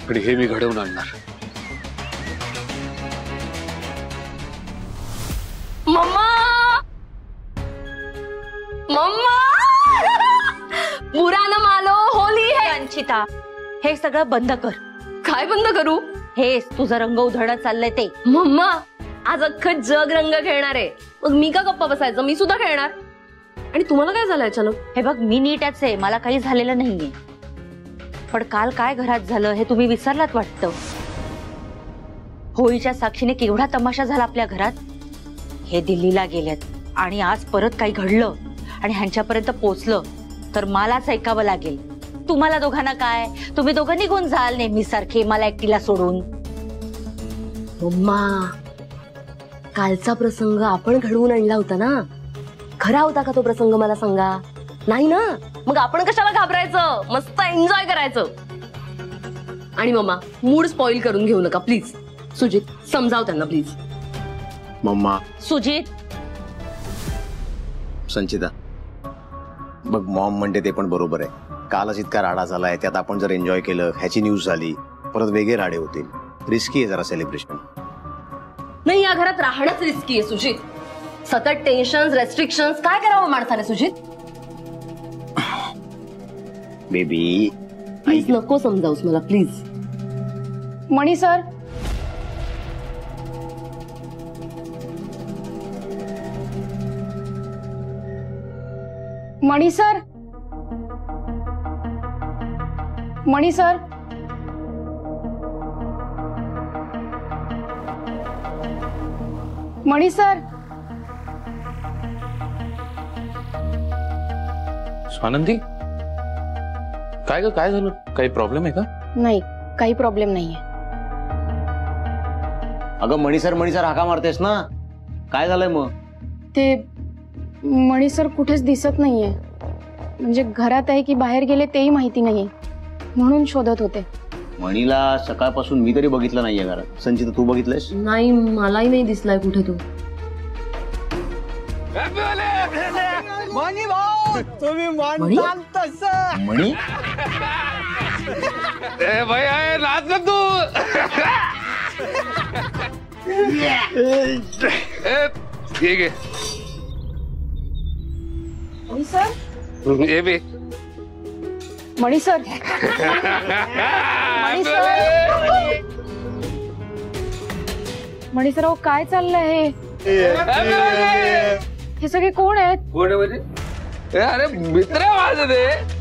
आणि हे मी घडवून आणणार। मम्मा मम्मा बुरा न मानो होली है। अंशिता, हे सगळं बंद कर। काय बंद करू? हे तुझं रंग उधळणं चाललंय ते। मम्मा आज अख्खं जग रंग खेळणार आहे, मग मी का गप्पा बसायचं? मी सुद्धा खेळणार। आणि तुम्हाला काय झालं अचानक? हे बघ, मी नीटच आहे, मला काही झालेलं नाहीये, पण काल काय घरात झालं हे तुम्ही विसरलात वाटतं। होळीच्या साक्षीने केवढा तमाशा झाला आपल्या घरात। हे दिल्लीला गेलेत आणि आज परत काही घडलं आणि ह्यांच्यापर्यंत पोहोचलं तर मलाच ऐकावं लागेल। तुम्हाला दोघांना काय, तुम्ही दोघं निघून जाल नेहमी सारखे मला एकटीला सोडून। मम्मा कालचा प्रसंग आपण घडवून आणला होता ना, खरा होता का तो प्रसंग? मला सांगा। नाही ना, मग आपण कशाला घाबरायचं? मस्त एन्जॉय करायचं। आणि मम्मा मूड स्पॉइल करून घेऊ नका प्लीज। सुजित समजाव त्यांना प्लीज। मम्मा। सुजित। संचिता बघ, मॉम म्हणते ते पण बरोबर आहे। कालच इतका राडा झालाय, त्यात आपण जर एन्जॉय केलं, ह्याची न्यूज झाली, परत वेगळे राडे होतील। रिस्की आहे जरा सेलिब्रेशन। नाही, या घरात राहणंच रिस्की आहे सुजित। सतत टेन्शन रेस्ट्रिक्शन्स, काय करावं माणसाने सुजित? बेबी प्लीज नको समजावूस मला प्लीज। मणी सर, मणी सर, मणी सर, मणी सर। स्वानंदी, काय ग, काय झालं? काही प्रॉब्लेम आहे का? नाही, काही प्रॉब्लेम नाहीये। अगं मणिसर हाका मारतेस ना, काय झालंय मग? ते मणी सर कुठेच दिसत नाहीये, म्हणजे घरात आहे की बाहेर गेले तेही माहिती नाहीये, म्हणून शोधत होते। मणीला सकाळपासून मी तरी बघितलं नाहीये घरात। संचिता तू बघितलंस? नाही, मलाही नाही दिसलाय कुठे तो। मणी ए भाई नाच ना तू। ठीक आहे। मणी सर, ये भी मणी सर, मणी सर, मणी सर, काय चाललंय? हे सगळे कोण आहेत? कोण आहे म्हणजे? अरे मित्र माझे ते।